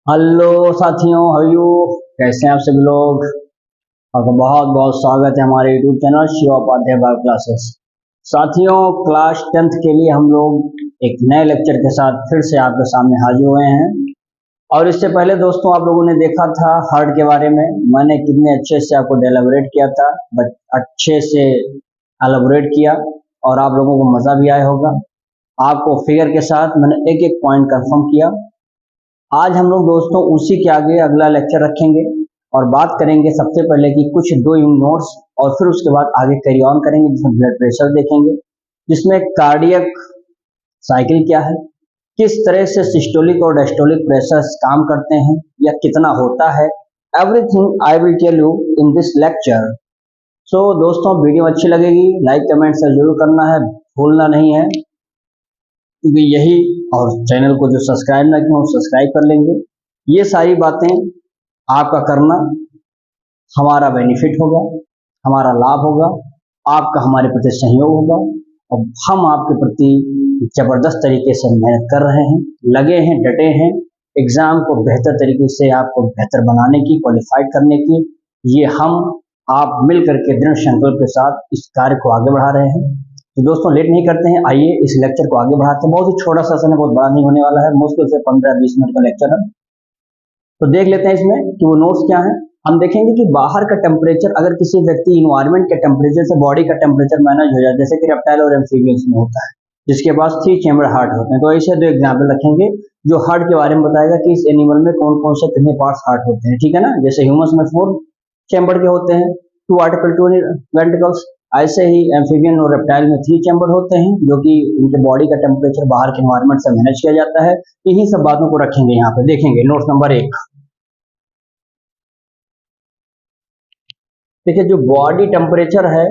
Hello साथियों, how you? कैसे हैं आप सभी लोग? आपका बहुत बहुत स्वागत है हमारे YouTube channel Shiva Upadhyay bio classes. साथियों, क्लास 10th के लिए हम लोग एक नए लेक्चर के साथ फिर से आपके सामने हाजिर हुए हैं। और इससे पहले दोस्तों आप लोगों ने देखा था हार्ट के बारे में, मैंने कितने अच्छे से आपको डेलाबोरेट किया था, बट अच्छे से एलाबोरेट किया और आप लोगों को मज़ा भी आया होगा। आपको फिगर के साथ मैंने एक एक पॉइंट कंफर्म किया। आज हम लोग दोस्तों उसी के आगे अगला लेक्चर रखेंगे और बात करेंगे सबसे पहले कि कुछ दो नोट्स, और फिर उसके बाद आगे कैरी ऑन करेंगे जिसमें ब्लड प्रेशर देखेंगे, जिसमें कार्डियक साइकिल क्या है, किस तरह से सिस्टोलिक और डायस्टोलिक प्रेशर्स काम करते हैं या कितना होता है, everything I will tell you in this lecture. So दोस्तों, वीडियो अच्छी लगेगी लाइक कमेंट से जरूर करना है, भूलना नहीं है, क्योंकि यही, और चैनल को जो सब्सक्राइब ना किया वो सब्सक्राइब कर लेंगे। ये सारी बातें आपका करना हमारा बेनिफिट होगा, हमारा लाभ होगा, आपका हमारे प्रति सहयोग होगा और हम आपके प्रति जबरदस्त तरीके से मेहनत कर रहे हैं, लगे हैं, डटे हैं एग्जाम को बेहतर तरीके से आपको बेहतर बनाने की, क्वालिफाइड करने की। ये हम आप मिल करके दृढ़ संकल्प के साथ इस कार्य को आगे बढ़ा रहे हैं। तो दोस्तों लेट नहीं करते हैं, आइए इस लेक्चर को आगे बढ़ाते हैं। बहुत ही छोटा सेशन है, बहुत बड़ा नहीं होने वाला है, मुश्किल से 15-20 मिनट का लेक्चर है। तो देख लेते हैं इसमें कि वो नोट्स क्या हैं। हम देखेंगे कि बाहर का टेम्परेचर, अगर किसी व्यक्ति इन्वायरमेंट के टेम्परेचर से बॉडी का टेम्परेचर मैनेज हो जाए, जैसे कि रेप्टाइल और एम्फीबियंस में होता है, जिसके पास 3 चैम्बर हार्ट होते हैं। तो ऐसे दो एग्जाम्पल रखेंगे जो हार्ट के बारे में बताएगा कि इस एनिमल में कौन कौन से कितने पार्ट्स हार्ट होते हैं, ठीक है ना। जैसे ह्यूमंस में 4 चैम्बर के होते हैं, 2 आर्टिकल 2 वेंट्रिकल्स। ऐसे ही एम्फीबियन और रेप्टाइल में 3 चैम्बर होते हैं, जो कि उनके बॉडी का टेम्परेचर बाहर के एनवायरनमेंट से मैनेज किया जाता है। इन्हीं सब बातों को रखेंगे यहाँ पे, देखेंगे नोट्स नंबर 1। देखिए, जो बॉडी टेम्परेचर है,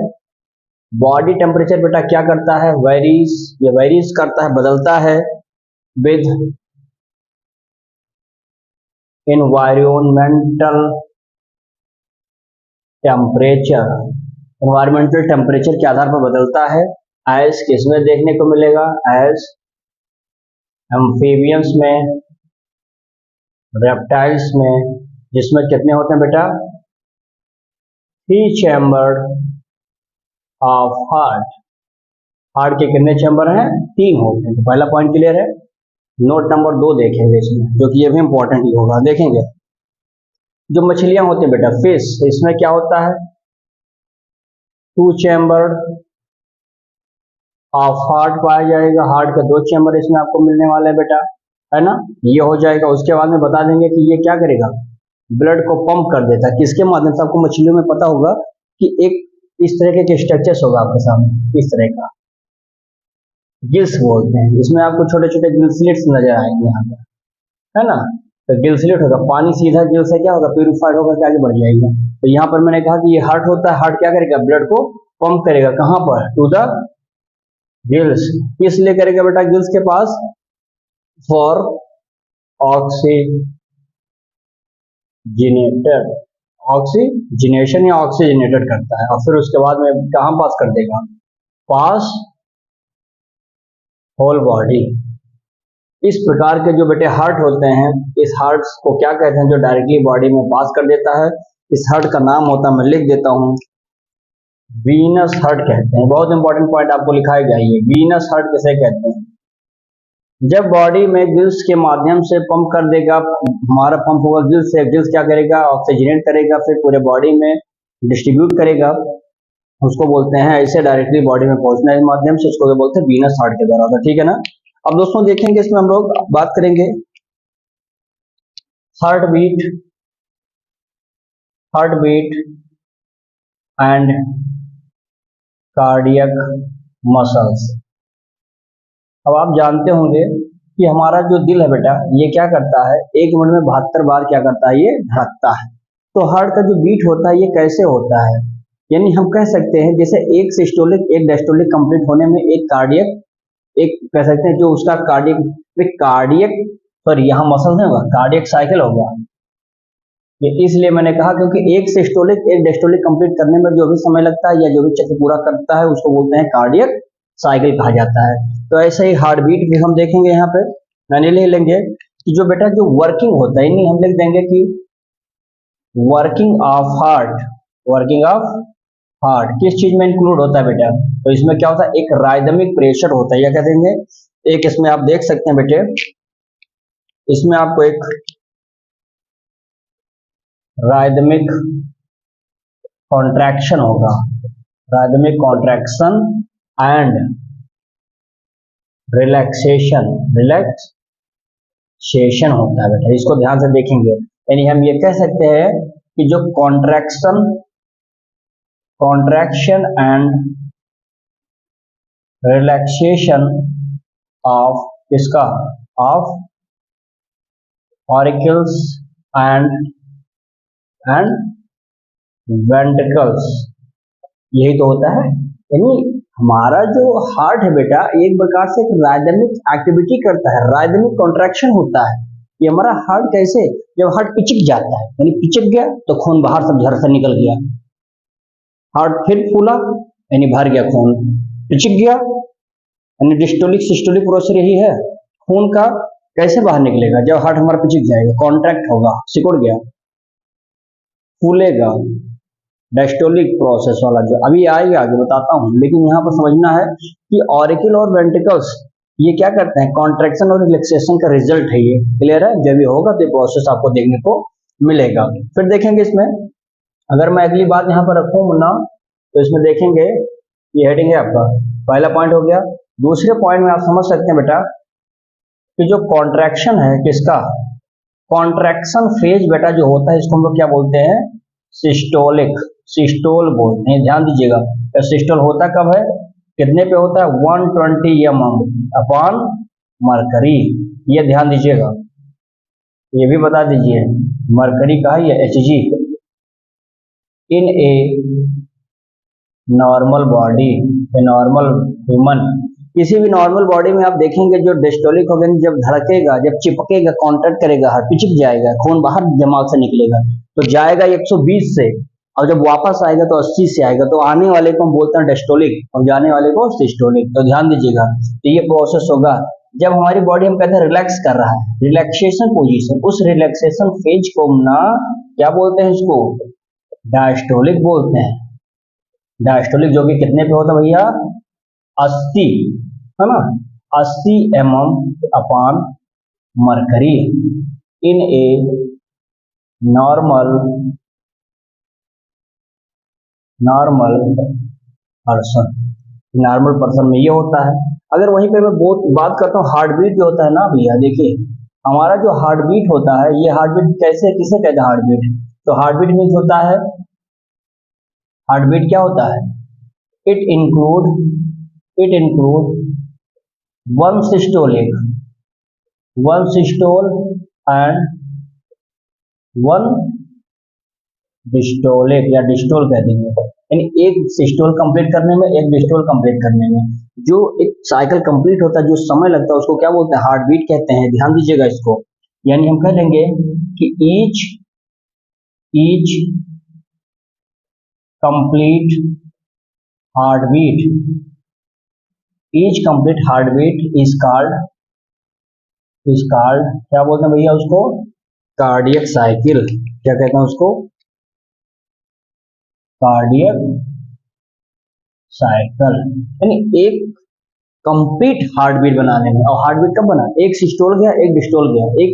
बॉडी टेम्परेचर बेटा क्या करता है, वेरीज, ये वेरीज करता है, बदलता है with environmental temperature. Environmental temperature के आधार पर बदलता है। एज किसमें देखने को मिलेगा, एज एम्फीबियंस में, रेप्टाइल्स में, जिसमें कितने होते हैं बेटा, 3 चैम्बर ऑफ हार्ट। हार्ट के कितने चैम्बर हैं, 3 होते हैं। तो पहला पॉइंट क्लियर है। नोट नंबर 2 देखेंगे इसमें, जो कि ये भी इंपॉर्टेंट ही होगा। देखेंगे जो मछलियां होती हैं बेटा, फिश, इसमें क्या होता है, 2 चैम्बर ऑफ हार्ट पाया जाएगा। हार्ट के 2 चैम्बर इसमें आपको मिलने वाले हैं बेटा, है ना। ये हो जाएगा। उसके बाद में बता देंगे कि ये क्या करेगा, ब्लड को पंप कर देता है। किसके माध्यम से, आपको मछलियों में पता होगा कि एक इस तरह के स्ट्रक्चर्स होगा आपके सामने, इस तरह का गिल्स बोलते हैं। इसमें आपको छोटे छोटे गिल्सलेट्स नजर आएंगे यहाँ पर, है ना। तो गिल्सलेट होगा, पानी सीधा गिल से क्या होगा, प्यूरिफाइड होकर के आगे बढ़ जाएगा। तो यहाँ पर मैंने कहा कि ये हार्ट होता है, हार्ट क्या करेगा, ब्लड को पंप करेगा, कहाँ पर, टू द गिल्स। किस लिए करेगा बेटा, गिल्स के पास, फॉर ऑक्सीजनेटेड, ऑक्सीजनेशन या ऑक्सीजनेटेड करता है। और फिर उसके बाद में कहाँ पास कर देगा, पास होल बॉडी। इस प्रकार के जो बेटे हार्ट होते हैं, इस हार्ट को क्या कहते हैं, जो डायरेक्टली बॉडी में पास कर देता है। इस हार्ट का नाम होता है, मैं लिख देता हूं, वीनस हार्ट कहते हैं। बहुत इंपॉर्टेंट पॉइंट आपको लिखाया गया, ये वीनस हार्ट किसे कहते हैं। जब बॉडी में गिल्स के माध्यम से पंप कर देगा, हमारा पंप होगा गिल्स से, गिल्स क्या करेगा, ऑक्सीजनेट करेगा, फिर पूरे बॉडी में डिस्ट्रीब्यूट करेगा, उसको बोलते हैं, ऐसे डायरेक्टली बॉडी में पहुंचने के माध्यम से उसको बोलते हैं वीनस हार्ट के द्वारा, ठीक है ना। अब दोस्तों देखेंगे इसमें हम लोग बात करेंगे heartbeat and cardiac muscles. अब आप जानते होंगे कि हमारा जो दिल है बेटा, ये क्या करता है, 1 मिनट में 72 बार क्या करता है, ये धड़कता है। तो हार्ट का जो बीट होता है, ये कैसे होता है, यानी हम कह सकते हैं जैसे एक सिस्टोलिक एक डायस्टोलिक कंप्लीट होने में एक कार्डियक, एक कह सकते हैं जो उसका कार्डियक सॉरी यहाँ मसल नहीं होगा, कार्डियक साइकिल होगा। ये इसलिए मैंने कहा क्योंकि एक सिस्टोलिक एक डायस्टोलिक कंप्लीट करने में जो भी समय लगता है या जो भी चक्र पूरा करता है, उसको बोलते हैं कार्डियक साइकिल कहा जाता है। तो ऐसे ही हार्ट बीट भी हम देखेंगे यहाँ पे, यानी ले लेंगे कि जो बेटा जो वर्किंग होता है, नहीं हम लिख देंगे कि working of heart, working of heart किस चीज में इंक्लूड होता है बेटा? तो इसमें क्या होता है, एक राइदमिक प्रेशर होता है, या कह देंगे एक, इसमें आप देख सकते हैं बेटे, इसमें आपको एक राइदमिक कॉन्ट्रैक्शन होगा, राइदमिक कॉन्ट्रैक्शन एंड रिलैक्सेशन, रिलैक्सेशन होता है बेटा, इसको ध्यान से देखेंगे। यानी हम ये कह सकते हैं कि जो कॉन्ट्रैक्शन एंड रिलैक्सेशन ऑफ किसका, ऑफ ऑरिकल्स एंड वेंट्रिकल्स, यही तो होता है। यानी हमारा जो हार्ट है बेटा एक प्रकार से एक राइदमिक एक्टिविटी करता है, राइदमिक कॉन्ट्रैक्शन होता है। ये हमारा हार्ट कैसे, जब हार्ट पिचक जाता है, यानी पिचक गया तो खून बाहर सब झर से निकल गया, हार्ट फिर फूला यानी भर गया खून, पिचक गया यानी डिस्टोलिक सिस्टोलिक प्रोसेस यही है। खून का कैसे बाहर निकलेगा, जब हार्ट हमारा पिचक जाएगा, कॉन्ट्रैक्ट होगा, सिकुड़ गया, फूलेगा, डायस्टोलिक प्रोसेस वाला जो अभी आएगा आगे बताता हूं। लेकिन यहाँ पर समझना है कि ऑरिकल और वेंट्रिकल्स ये क्या करते हैं, कॉन्ट्रैक्शन और रिलैक्सेशन का रिजल्ट है ये, क्लियर है? जब ये होगा तो प्रोसेस आपको देखने को मिलेगा। फिर देखेंगे इसमें, अगर मैं अगली बात यहाँ पर रखूं मुन्ना, तो इसमें देखेंगे ये हेडिंग है आपका, पहला पॉइंट हो गया। दूसरे पॉइंट में आप समझ सकते हैं बेटा कि जो कॉन्ट्रैक्शन है किसका, कॉन्ट्रैक्शन फेज बेटा जो होता है इसको हम लोग क्या बोलते हैं, सिस्टोलिक, सिस्टोल बोलते हैं। ध्यान दीजिएगा, सिस्टोल होता कब है, कितने पे होता है, 120 mm अपॉन मरकरी, ये ध्यान दीजिएगा। ये भी बता दीजिए मरकरी का है ये Hg in a normal body, a normal human, किसी भी नॉर्मल बॉडी में आप देखेंगे जो डिस्टोलिक ऑर्गन जब धड़केगा, जब चिपकेगा, कांटेक्ट करेगा, हार्ट पिचक जाएगा, खून बाहर दिमाग से निकलेगा, तो जाएगा 120 से, और जब वापस आएगा तो 80 से आएगा, तो आने वाले को हम बोलते हैं डिस्टोलिक और जाने वाले को सिस्टोलिक। तो ध्यान दीजिएगा, तो ये प्रोसेस होगा जब हमारी बॉडी हम कहते हैं रिलैक्स कर रहा है, रिलैक्सेशन पोजीशन, उस रिलैक्सेशन फेज को ना क्या बोलते हैं, इसको डायस्टोलिक बोलते हैं। डायस्टोलिक जो कि कितने पे होता है भैया, 80, है ना, 80 mm upon mercury in a normal person, normal person में ये होता है। अगर वहीं पे मैं बात करता हूँ हार्ट बीट जो होता है ना भैया, देखिए हमारा जो हार्ट बीट होता है, ये हार्ट बीट कैसे, किसे कहते हैं हार्ट बीट, तो हार्ट बीट मीन्स होता है, हार्ट बीट क्या होता है, it include one systole and one diastolic, या डिस्टोल कह देंगे, यानी एक सिस्टोल कंप्लीट करने में, एक डिस्टोल कंप्लीट करने में जो एक साइकिल कंप्लीट होता है, जो समय लगता है, उसको क्या बोलते हैं, हार्ट बीट कहते हैं। ध्यान दीजिएगा इसको, यानी हम कह लेंगे कि each complete heartbeat, each complete heartbeat is called क्या बोलते हैं भैया उसको, कार्डियक साइकिल। क्या कहते हैं उसको, कार्डियक साइकिल। यानी एक कंप्लीट हार्टबीट बनाने में, और हार्टबीट कब बना, एक सिस्टोल गया, एक डिस्टोल गया, एक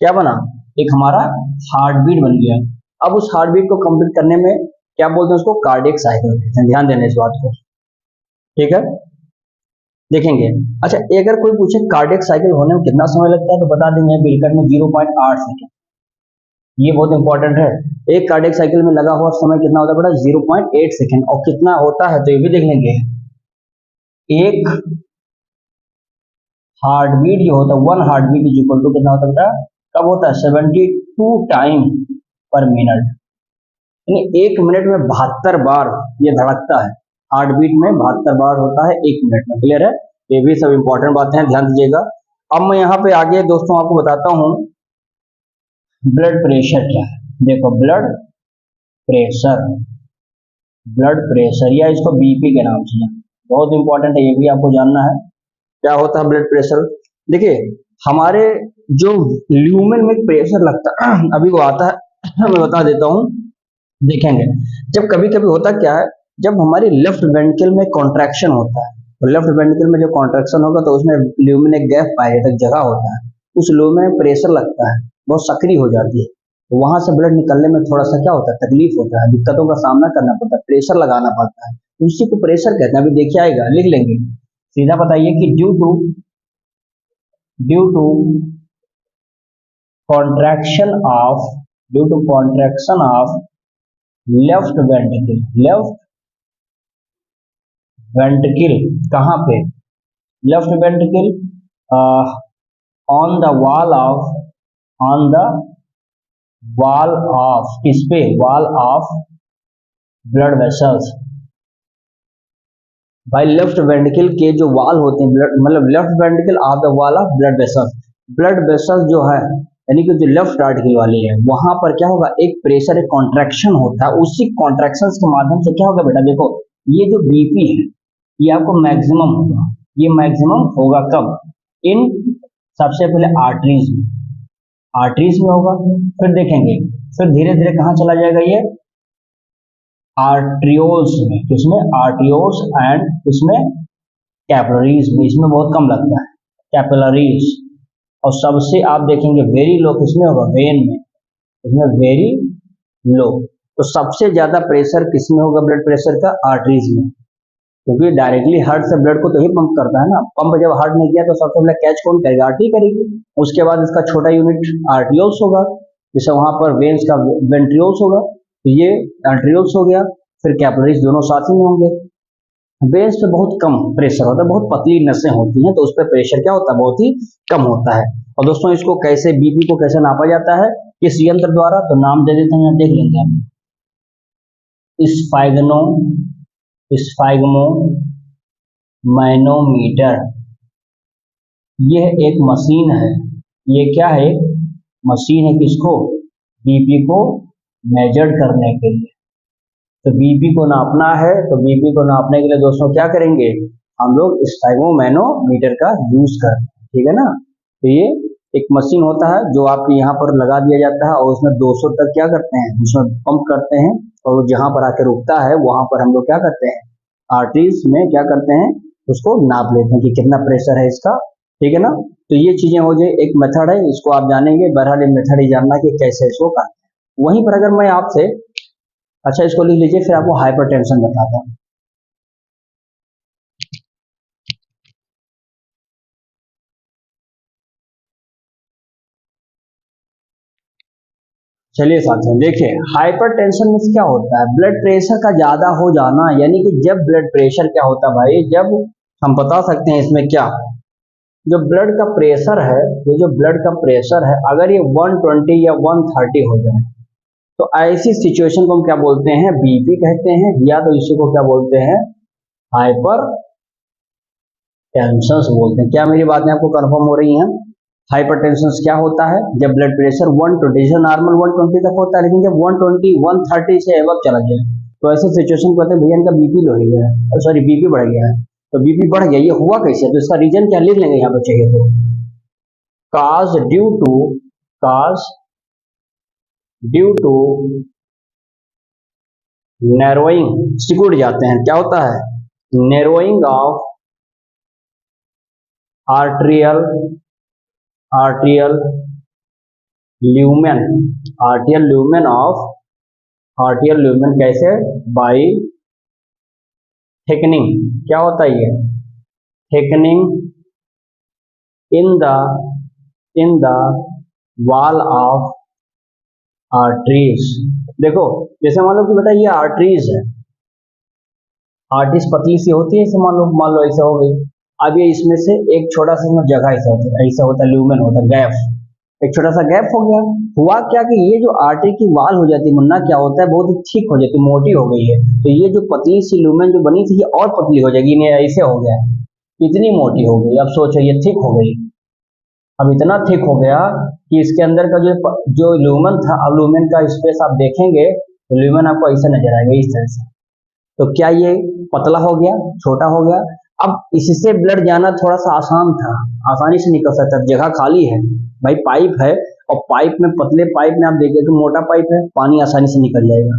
क्या बना, एक हमारा हार्टबीट बन गया। अब उस हार्टबीट को कंप्लीट करने में क्या बोलते हैं उसको, कार्डियक साइकिल। ध्यान देना इस बात को, ठीक है, देखेंगे। अच्छा, अगर कोई पूछे कार्डियक साइकिल होने में कितना समय लगता है, तो बता देंगे बिल्कुल में 0.8 सेकेंड। ये बहुत इंपॉर्टेंट है, एक कार्डियक साइकिल में लगा हुआ समय कितना होता है बेटा, 0.8 सेकेंड। और कितना होता है तो ये भी देख लेंगे, एक हार्टबीट जो होता है, one heartbeat is equal to कितना होता है बेटा, कब होता है, 72 टाइम पर मिनट, यानी एक मिनट में 72 बार ये धड़कता है। हार्टबीट में 72 बार होता है एक मिनट में, क्लियर है? ये भी सब इंपॉर्टेंट बातें हैं, ध्यान दीजिएगा। अब मैं यहाँ पे आगे दोस्तों आपको बताता हूँ ब्लड प्रेशर क्या है। देखो ब्लड प्रेशर या इसको बीपी के नाम से, बहुत इंपॉर्टेंट है, ये भी आपको जानना है क्या होता है ब्लड प्रेशर। देखिए हमारे जो ल्यूमेन में प्रेशर लगता है अभी वो आता है मैं बता देता हूँ। देखेंगे जब कभी कभी होता क्या है, जब हमारी लेफ्ट वेंट्रिकल में कॉन्ट्रैक्शन होता है, तो लेफ्ट वेंट्रिकल में जो कॉन्ट्रैक्शन होगा तो उसमें ल्यूमेन एक गैप पाए तक जगह होता है, उस ल्यूमेन में प्रेशर लगता है, बहुत सक्रिय हो जाती है, तो वहां से ब्लड निकलने में थोड़ा सा क्या होता है, तकलीफ होता है, दिक्कतों का सामना करना पड़ता है, प्रेशर लगाना पड़ता है, उसी को प्रेशर कहते हैं। अभी देखिए आएगा, लिख लेंगे सीधा, बताइए कि due to contraction of due to contraction of left ventricle कहाँ पे, left ventricle on the wall of किस पे, वॉल ऑफ ब्लड वेसल्स। भाई लेफ्ट वेंट्रिकल के जो वॉल होते हैं, ब्लड मतलब left ventricle of the wall of blood vessels, blood vessels जो है यानी कि जो लेफ्ट आर्टिकल वाली है, वहां पर क्या होगा, एक प्रेशर, एक कॉन्ट्रैक्शन होता है, उसी कॉन्ट्रैक्शन के माध्यम से क्या होगा बेटा, देखो ये जो बीपी है ये आपको मैक्सिमम होगा, ये मैक्सिमम होगा कब, इन सबसे पहले आर्टरीज में होगा, फिर देखेंगे फिर धीरे धीरे कहाँ चला जाएगा ये, आर्ट्रियोल्स में, किसमें, आर्ट्रियोल्स एंड किसमें, कैपिलरीज में, इसमें बहुत कम लगता है, कैपिलरीज। और सबसे आप देखेंगे वेरी लो किसमें होगा, वेन में, इसमें वेरी लो। तो सबसे ज्यादा प्रेशर किसमें होगा, ब्लड प्रेशर का, आर्टरीज में, क्योंकि डायरेक्टली हार्ट से ब्लड को तो ही पंप करता है ना, पंप जब हार्ट ने किया तो सबसे पहले कैच कौन करेगा, आर्टरी करेगी, उसके बाद इसका छोटा यूनिट आर्टियोल्स होगा, जैसे वहां पर वेन्स का वेंट्रियोल्स होगा, तो ये आर्टियोल्स हो गया, फिर कैपिलरीज दोनों साथ ही में होंगे। वेन्स पे बहुत कम प्रेशर होता है, बहुत पतली नसें होती हैं, तो उस पर प्रेशर क्या होता है, बहुत ही कम होता है। और दोस्तों इसको कैसे, बीपी को कैसे नापा जाता है, किस यंत्र द्वारा, तो नाम दे देते हैं, देख लेंगे हम, स्फाइग्मो मैनोमीटर, यह एक मशीन है, ये क्या है, मशीन है, किसको, बीपी को मेजर करने के लिए। तो बीपी को नापना है, तो बीपी को नापने के लिए दोस्तों क्या करेंगे, हम लोग स्फाइग्मो मैनोमीटर का यूज करते हैं, ठीक है ना। तो ये एक मशीन होता है जो आपके यहाँ पर लगा दिया जाता है, और उसमें 200 तक क्या करते हैं, उसमें पंप करते हैं, और जहां पर आके रुकता है वहां पर हम लोग क्या करते हैं, आर्टरीज में क्या करते हैं, उसको नाप लेते हैं कि कितना प्रेशर है इसका, ठीक है ना। तो ये चीजें हो जाए, एक मेथड है, इसको आप जानेंगे, बहरहाल मेथड ही जानना कि कैसे इसको करते हैं। वहीं पर अगर मैं आपसे, अच्छा इसको लिख लीजिए, फिर आपको हाइपरटेंशन बताता हूँ। चलिए साथियों देखिए, हाइपरटेंशन में क्या होता है, ब्लड प्रेशर का ज्यादा हो जाना, यानी कि जब ब्लड प्रेशर क्या होता है भाई, जब हम बता सकते हैं इसमें क्या, जो ब्लड का प्रेशर है, ये जो ब्लड का प्रेशर है अगर ये 120 या 130 हो जाए, तो ऐसी सिचुएशन को हम क्या बोलते हैं, बीपी कहते हैं, या तो इसी को क्या बोलते हैं, हाइपर टेंशन बोलते हैं। क्या मेरी बातें आपको कंफर्म हो रही हैं, हाइपरटेंशन क्या होता है, जब ब्लड प्रेशर 120 से नॉर्मल 120 तक होता है, लेकिन जब 120 130 से एबव चला जाए तो ऐसे सिचुएशन को कहते हैं भैया इनका बीपी लो ही गया है, सॉरी बीपी बढ़ गया है। तो बीपी बढ़ गया, ये हुआ कैसे, तो इसका रीजन क्या लिख लेंगे यहाँ पे चाहिए तो, काज ड्यू टू नैरोइंग, सिकुड़ जाते हैं, क्या होता है, narrowing of arterial lumen, arterial lumen कैसे, बाई थिकनिंग, क्या होता है ये, thickening in the wall of arteries. देखो जैसे मान लो कि बेटा ये आर्टरीज है, आर्टरीज पतली सी होती है, ऐसे मान लो ऐसे हो गई, अब ये इसमें से एक छोटा सा जगह ऐसा होता है ल्यूमेन होता है, गैप, एक छोटा सा गैप हो गया, हुआ क्या कि ये जो आर्टरी की वाल हो जाती है मुन्ना, क्या होता है, बहुत ही थिक हो जाती है, मोटी हो गई है, तो ये जो पतली सी ल्यूमेन जो बनी थी ये और पतली हो जाएगी, इन्हें ऐसे हो गया, इतनी मोटी हो गई, अब सोचो ये थिक हो गई, अब इतना थिक हो गया कि इसके अंदर का जो ल्यूमेन था, अब ल्यूमेन का स्पेस आप देखेंगे तो ल्यूमेन आपको ऐसा नजर आएगा इस तरह से, तो क्या ये पतला हो गया, छोटा हो गया, अब इससे ब्लड जाना थोड़ा सा आसान था, आसानी से निकल सकता है, जगह खाली है भाई, पाइप है, और पाइप में, पतले पाइप में आप देखिए तो मोटा पाइप है, पानी आसानी से निकल जाएगा।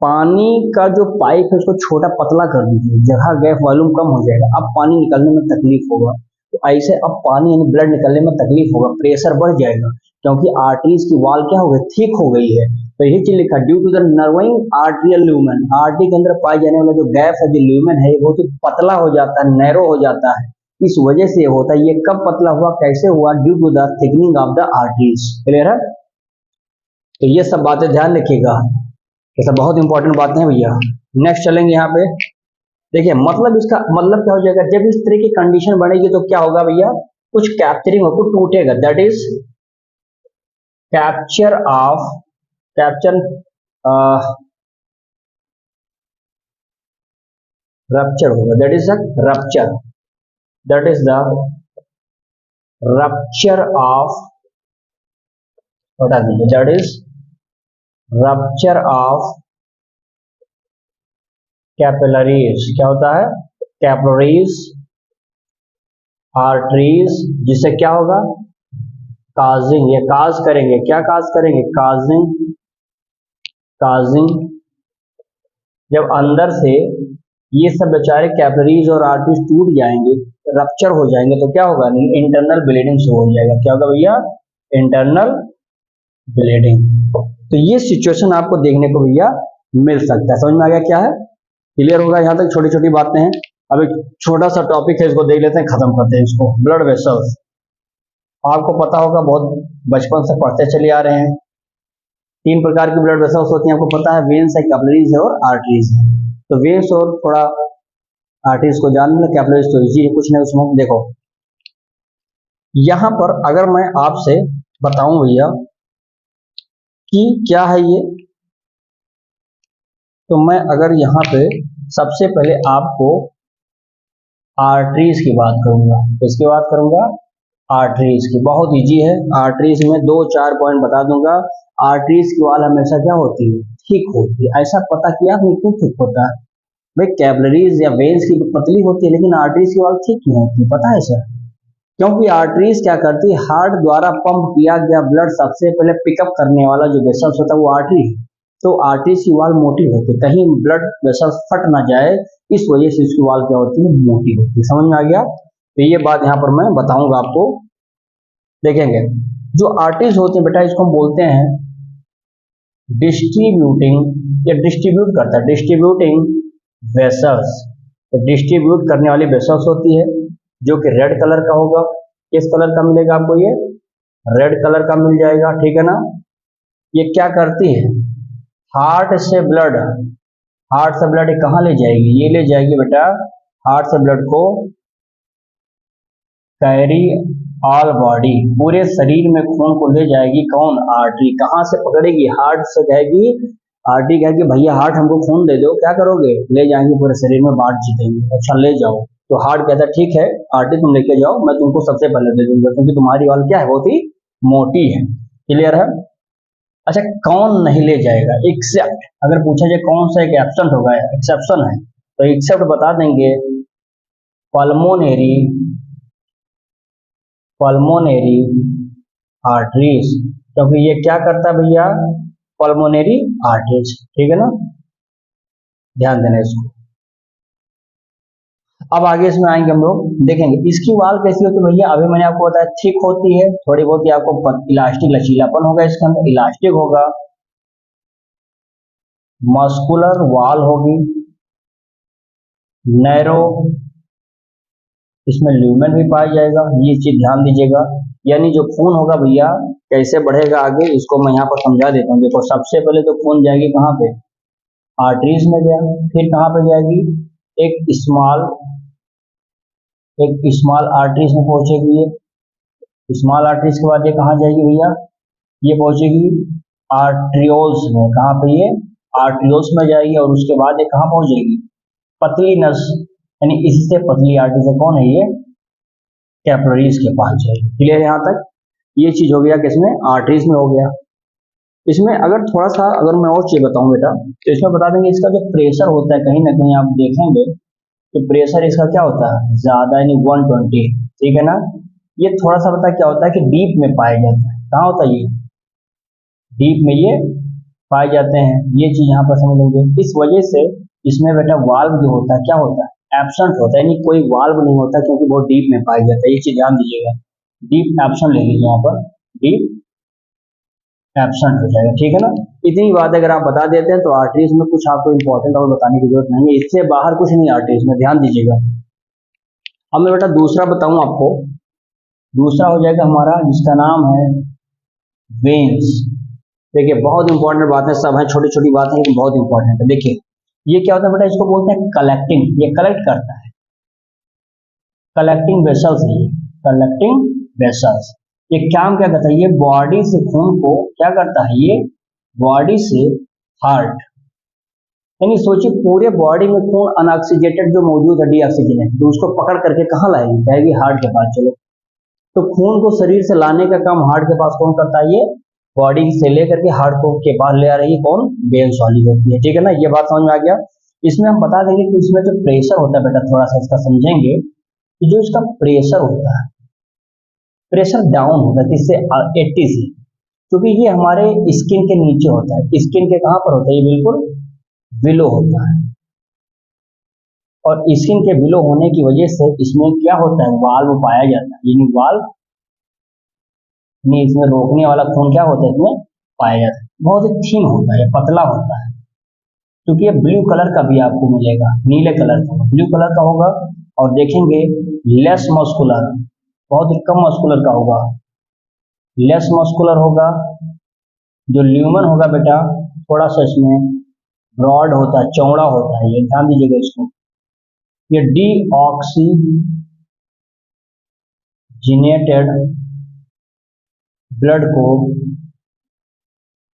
पानी का जो पाइप है उसको छोटा पतला कर दीजिए, जगह गैप वॉल्यूम कम हो जाएगा, अब पानी निकलने में तकलीफ होगा। तो ऐसे अब पानी यानी ब्लड निकलने में तकलीफ होगा, प्रेशर बढ़ जाएगा, क्योंकि आर्टरीज की वॉल क्या हो गई, थिक हो गई है। तो यही चीज लिखा, due to the narrowing arterial lumen, artery के अंदर पाए जाने वाला जो गैप है, जो ल्यूमेन है, बहुत ही पतला हो जाता है, नैरो हो जाता है, इस वजह से होता है। ये कब पतला हुआ, कैसे हुआ, due to the thickening of the arteries. Clear है? तो ये सब बातें ध्यान रखिएगा, ये सब बहुत इंपॉर्टेंट बातें हैं भैया। नेक्स्ट चलेंगे यहाँ पे, देखिए मतलब इसका मतलब क्या हो जाएगा, जब इस तरह की कंडीशन बनेगी तो क्या होगा भैया, कुछ कैप्चरिंग हो, कुछ टूटेगा, that is capture of, capture rupture होगा, that is the rupture, that is the rupture of, बता दीजिए, that is rupture of capillaries. क्या होता है, कैपिलरीज आर्टरीज, जिससे क्या होगा, काजिंग, ये काज करेंगे, क्या काज करेंगे, काजिंग, काजिंग। जब अंदर से ये सब बेचारे कैपिलरीज और आर्टरीज टूट जाएंगे, रप्चर हो जाएंगे, तो क्या होगा, इंटरनल ब्लीडिंग शुरू हो जाएगा। क्या होगा भैया, इंटरनल ब्लीडिंग। तो ये सिचुएशन आपको देखने को भैया मिल सकता है। समझ में आ गया क्या है, क्लियर होगा? यहाँ तक छोटी छोटी बातें हैं। अब एक छोटा सा टॉपिक है, इसको देख लेते हैं, खत्म करते हैं इसको। ब्लड वेसल्स, आपको पता होगा, बहुत बचपन से पढ़ते चले आ रहे हैं। 3 प्रकार की ब्लड वेसल्स होती हैं, आपको पता है, वेन्स है, कैपिलरीज है और आर्टरीज है। तो वेन्स और थोड़ा आर्टरीज को जान लें, कैपिलरीज तो इजी है, कुछ नहीं उसमें। देखो यहाँ पर अगर मैं आपसे बताऊं भैया कि क्या है ये, तो मैं अगर यहाँ पे सबसे पहले आपको आर्टरीज की बात करूंगा, किसकी बात करूंगा, आर्टरीज की। बहुत इजी है, आर्टरीज में 2-4 पॉइंट बता दूंगा। आर्टरीज की वॉल हमेशा क्या होती है, थिक होती है। ऐसा पता किया आपने क्यों थिक होता है भाई, कैपिलरीज या वेन्स की पतली होती है, लेकिन आर्टरीज की वॉल थिक क्यों होती है, पता है सर? क्योंकि आर्टरीज क्या करती है, हार्ट द्वारा पंप किया गया ब्लड सबसे पहले पिकअप करने वाला जो वेसल्स होता है वो आर्टरी है। तो आर्टरीज की वॉल मोटी होती है, कहीं ब्लड वेसल्स फट ना जाए, इस वजह से इसकी वॉल क्या होती है, मोटी होती है। समझ में आ गया? तो ये बात यहाँ पर मैं बताऊंगा आपको। देखेंगे जो आर्टरीज होती है बेटा, इसको हम बोलते हैं डिस्ट्रीब्यूटिंग, या डिस्ट्रीब्यूट करता है, डिस्ट्रीब्यूटिंग वेसल्स। तो डिस्ट्रीब्यूट करने वाली वेसल्स होती है, जो कि रेड कलर का होगा। किस कलर का मिलेगा आपको, ये रेड कलर का मिल जाएगा, ठीक है ना? ये क्या करती है, हार्ट से ब्लड, हार्ट से ब्लड कहाँ ले जाएगी, ये ले जाएगी बेटा, हार्ट से ब्लड को कैरी ऑल बॉडी, पूरे शरीर में खून को ले जाएगी। कौन, आर्टरी। कहाँ से पकड़ेगी, हार्ट से कहेगी, आर्टरी कहेगी भैया हार्ट हमको खून दे दो, क्या करोगे, ले जाएंगे पूरे शरीर में बांट जीतेंगे, अच्छा ले जाओ। तो हार्ट कहता है ठीक है आर्टरी तुम लेके जाओ, मैं तुमको सबसे पहले दे दूंगा, क्योंकि तुम्हारी वाल क्या है, बहुत ही मोटी है। क्लियर है? अच्छा, कौन नहीं ले जाएगा, एक्सेप्ट, अगर पूछा जाए कौन सा एक एब्सेंट होगा, एक्सेप्शन है, तो एक्सेप्ट बता देंगे पल्मोनरी, पल्मोनरी आर्टरीज, क्योंकि ये क्या करता है भैया, पल्मोनरी आर्टरीज, ठीक है ना, ध्यान देना इसको। अब आगे इसमें आएंगे हम लोग, देखेंगे इसकी वाल कैसी होती है भैया। अभी मैंने आपको बताया थिक होती है, थोड़ी बहुत ही आपको इलास्टिक, लचीलापन होगा इसके अंदर, इलास्टिक होगा, मस्कुलर वाल होगी, नैरो, इसमें ल्यूमेन भी पाया जाएगा, ये चीज ध्यान दीजिएगा। यानी जो खून होगा भैया कैसे बढ़ेगा आगे, इसको मैं यहाँ पर समझा देता हूँ। देखो सबसे पहले तो खून जाएगी कहाँ पे, आर्टरीज में गया, फिर कहाँ पे जाएगी, एक स्मॉल, एक स्मॉल आर्टरीज में पहुंचेगी, ये स्मॉल आर्टरीज के बाद ये कहाँ जाएगी भैया, ये पहुंचेगी आर्ट्रियोल्स में। कहाँ पे, ये आर्ट्रियोल्स में जाएगी, और उसके बाद ये कहाँ पहुंचेगी, पतली नस, यानी इससे पतली आर्टरी से कौन है, ये कैपिलरीज के पास जाएगी। क्लियर यहाँ तक? ये चीज हो गया किसमें, आर्टरीज में हो गया। इसमें अगर थोड़ा सा अगर मैं और चीज बताऊं बेटा, तो इसमें बता देंगे इसका जो प्रेशर होता है, कहीं ना कहीं आप देखेंगे कि प्रेशर इसका क्या होता है, ज्यादा, यानी 120, ठीक है ना। ये थोड़ा सा बता क्या होता है कि डीप में पाया जाता है। कहाँ होता है ये, डीप में ये पाए जाते हैं। ये चीज यहाँ पर समझ लेंगे। इस वजह से इसमें बेटा वाल्व जो होता है क्या होता है, एब्सेंट होता है, यानी कोई वाल्व नहीं होता क्योंकि बहुत डीप में पाया जाता है। ये चीज ध्यान दीजिएगा, डीप एब्सेंट ले लीजिए यहाँ पर, डीप एब्सेंट हो जाएगा, ठीक है ना। इतनी बात अगर आप बता देते हैं तो आर्टरीज में कुछ आपको इंपॉर्टेंट और बताने की जरूरत नहीं है, इससे बाहर कुछ नहीं आर्टरीज में, ध्यान दीजिएगा। अब मैं बेटा दूसरा बताऊं आपको, दूसरा हो जाएगा हमारा जिसका नाम है वेन्स। देखिए बहुत इंपॉर्टेंट बात है, सब है छोटी छोटी बातें लेकिन बहुत इंपॉर्टेंट है। देखिए ये क्या होता है बेटा, इसको बोलते हैं कलेक्टिंग, ये कलेक्ट करता है, कलेक्टिंग वेसल्स है ये, कलेक्टिंग वेसल्स। ये काम क्या करता है, ये बॉडी से खून को क्या करता है, ये बॉडी से हार्ट, यानी सोचिए पूरे बॉडी में खून अनऑक्सीजेटेड जो मौजूद है, डीऑक्सीजनेट, तो उसको पकड़ करके कहाँ लाएगी, कहेगी हार्ट के पास चलो। तो खून को शरीर से लाने का काम हार्ट के पास कौन करता है, ये बॉडी से लेकर के हार्ट को के पास ले आ रही है कौन, वेन्स वाली होती है, ठीक है ना। ये बात समझ में आ गया। इसमें हम बता देंगे कि इसमें जो प्रेशर होता है बेटा, थोड़ा सा इसका समझेंगे कि जो इसका प्रेशर होता है, प्रेशर डाउन होता है किससे, 80 से, क्योंकि ये हमारे स्किन के नीचे होता है। स्किन के कहाँ पर होता है, ये बिल्कुल बिलो होता है, और स्किन के बिलो होने की वजह से इसमें क्या होता है, वाल्व पाया जाता है, यानी वाल्व में इसमें रोकने वाला खून क्या होता है, इसमें पाया जाता है। बहुत ही थीन होता है, पतला होता है, क्योंकि ये ब्लू कलर का भी आपको मिलेगा, नीले कलर का, ब्लू कलर का होगा। और देखेंगे लेस मस्कुलर, बहुत ही कम मस्कुलर का होगा, लेस मस्कुलर होगा। जो ल्यूमन होगा बेटा थोड़ा सा इसमें ब्रॉड होता है, चौड़ा होता है, ये ध्यान दीजिएगा इसको। ये डीऑक्सीजिनेटेड ब्लड को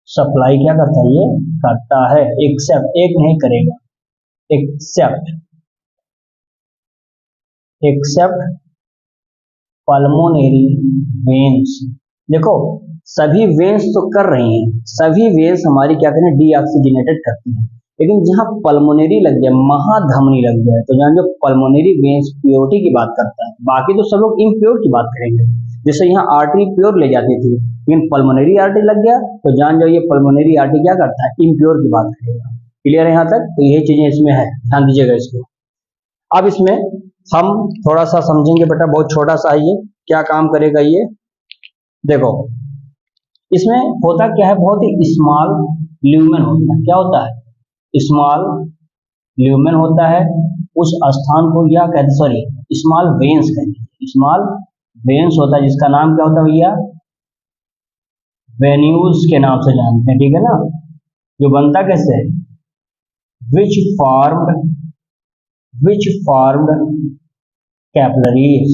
सप्लाई क्या करता है, ये करता है, एक्सेप्ट, एक नहीं करेगा, एक्सेप्ट, एक्सेप्ट पल्मोनरी वेन्स। देखो सभी वेन्स तो कर रही हैं, सभी वेन्स हमारी क्या करें, डीऑक्सीजनेटेड करती हैं, लेकिन जहां पल्मोनरी लग जाए, महाधमनी लग जाए, तो जहां जो पल्मोनरी वेन्स प्योरिटी की बात करता है, बाकी तो सब लोग इम्प्योर की बात करेंगे। जैसे यहाँ आर्टरी प्योर ले जाती थी, लेकिन पल्मोनरी आर्टरी लग गया तो जान जाओ ये पल्मोनरी आर्टरी क्या करता है, इम्प्योर की बात करेगा। क्लियर है यहाँ तक, तो यही चीजें इसमें है, ध्यान दीजिएगा इसको। अब इसमें हम थोड़ा सा समझेंगे बेटा, बहुत छोटा सा है ये, क्या काम करेगा ये देखो। इसमें होता क्या है, बहुत ही स्मॉल ल्यूमेन होता है, क्या होता है, स्मॉल ल्यूमेन होता है। उस स्थान को क्या कहते हैं, सॉरी स्मॉल वेन्स कहते हैं, स्मॉल वेन्स होता है, जिसका नाम क्या होता है भैया, वेन्यूज के नाम से जानते हैं, ठीक है ना। जो बनता कैसे है, विच फॉर्म्ड कैपिलरीज,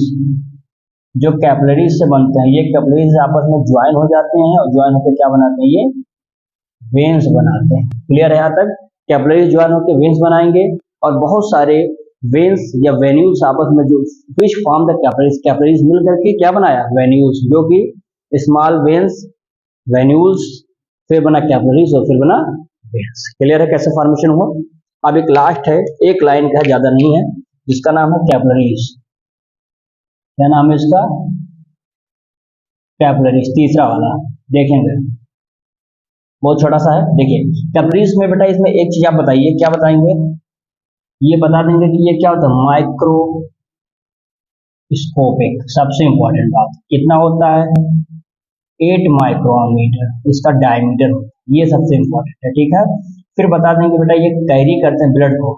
जो कैपिलरीज से बनते हैं, ये कैपिलरीज आपस में ज्वाइन हो जाते हैं और ज्वाइन होकर क्या बनाते हैं, ये वेन्स बनाते हैं। क्लियर है यहाँ तक, कैपिलरीज ज्वाइन होकर वेन्स बनाएंगे, और बहुत सारे वेन्स या वेन्यूज आपस में जो which form the capillaries, capillaries मिल करके क्या बनाया, वेन्यूज, जो कि स्मॉल वेन्स, वेन्यूज, फिर बना कैपिलरीज और फिर बना वेन्स। क्लियर है कैसे फॉर्मेशन हुआ। अब एक लास्ट है, एक लाइन का, ज्यादा नहीं है, जिसका नाम है कैपिलरीज। क्या नाम है इसका, कैपिलरीज, तीसरा वाला देखेंगे, बहुत छोटा सा है। देखिए कैपिलरीज में बेटा इसमें एक चीज आप बताइए, क्या बताएंगे, ये बता देंगे कि ये क्या होता है, माइक्रोस्कोपिक, सबसे इंपॉर्टेंट बात, कितना होता है, 8 माइक्रोमीटर इसका डायमीटर होता है, ये सबसे इंपॉर्टेंट है, ठीक है। फिर बता देंगे बेटा ये कैरी करते हैं ब्लड को,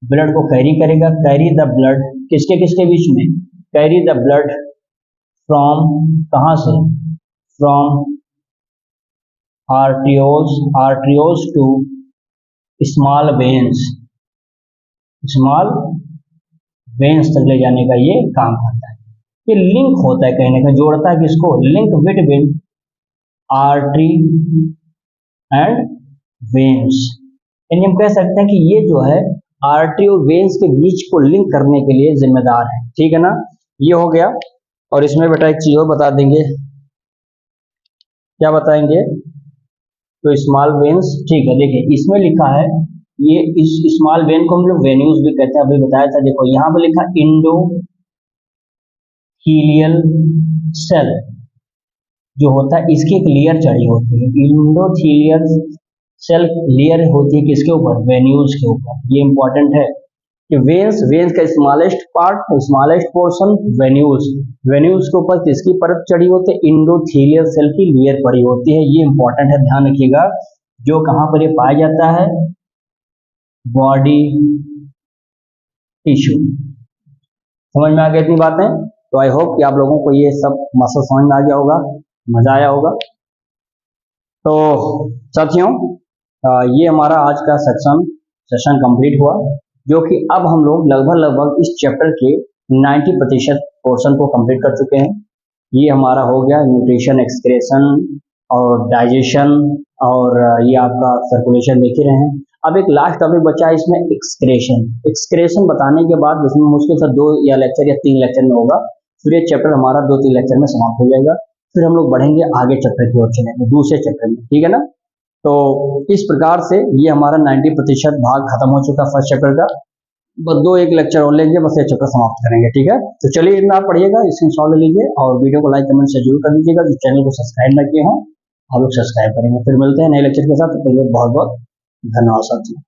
ब्लड को कैरी करेगा, कैरी द ब्लड किसके किसके बीच में, कैरी द ब्लड फ्रॉम, कहां से, from arterioles to small veins, small veins तक ले जाने का ये काम करता है। ये लिंक होता है, कहीं ना कहीं जोड़ता है किसको, link between artery and veins, यानी हम कह सकते हैं कि ये जो है आर्टरी और वेन्स के बीच को लिंक करने के लिए जिम्मेदार है, ठीक है ना। ये हो गया। और इसमें बेटा एक चीज और बता देंगे, क्या बताएंगे, तो स्मॉल वेन्स, ठीक है। देखिए इसमें लिखा है ये इस स्मॉल वेन को हम लोग वेन्यूज भी कहते हैं, अभी बताया था। देखो यहाँ पे लिखा इंडोथीलियल सेल जो होता है, इसकी एक लेयर चढ़ी होती है। इंडोथीलियल सेल लेयर होती है किसके ऊपर? वेन्यूज के ऊपर। ये इंपॉर्टेंट है कि वेन्स, वेन्स का smallest part, smallest portion venues, venues के ऊपर किसकी परत चढ़ी होती है? इंडोथीलियल सेल की लेयर पड़ी होती है। ये इंपॉर्टेंट है, ध्यान रखिएगा। जो कहाँ पर ये पाया जाता है? Body tissue. समझ में आ गई इतनी बातें? तो आई होप कि आप लोगों को ये सब मसल समझ में आ गया होगा, मजा आया होगा। तो साथियों, ये हमारा आज का सेशन कंप्लीट हुआ, जो कि अब हम लोग लगभग इस चैप्टर के 90% पोर्शन को कंप्लीट कर चुके हैं। ये हमारा हो गया न्यूट्रिशन, एक्सक्रेशन और डाइजेशन, और ये आपका सर्कुलेशन देख ही रहे हैं। अब एक लास्ट टॉपिक बचा है इसमें, एक्सक्रेशन। एक्सक्रेशन बताने के बाद जिसमें मुश्किल से 2 या लेक्चर या 3 लेक्चर में होगा, फिर ये चैप्टर हमारा 2-3 लेक्चर में समाप्त हो जाएगा। फिर हम लोग बढ़ेंगे आगे चैप्टर की ओर चलेंगे, दूसरे चैप्टर में, ठीक है ना। तो इस प्रकार से ये हमारा 90% भाग खत्म हो चुका फर्स्ट चैप्टर का। बस 2-1 लेक्चर और लेंगे, बस ये चैप्टर समाप्त करेंगे, ठीक है। तो चलिए, इतना आप पढ़िएगा, स्क्रीनशॉट ले लीजिए और वीडियो को लाइक कमेंट से जरूर कर दीजिएगा। जो चैनल को सब्सक्राइब ना किए हों, आप लोग सब्सक्राइब करेंगे। फिर मिलते हैं नए लेक्चर के साथ, तो बहुत बहुत धन्यवाद साथियों।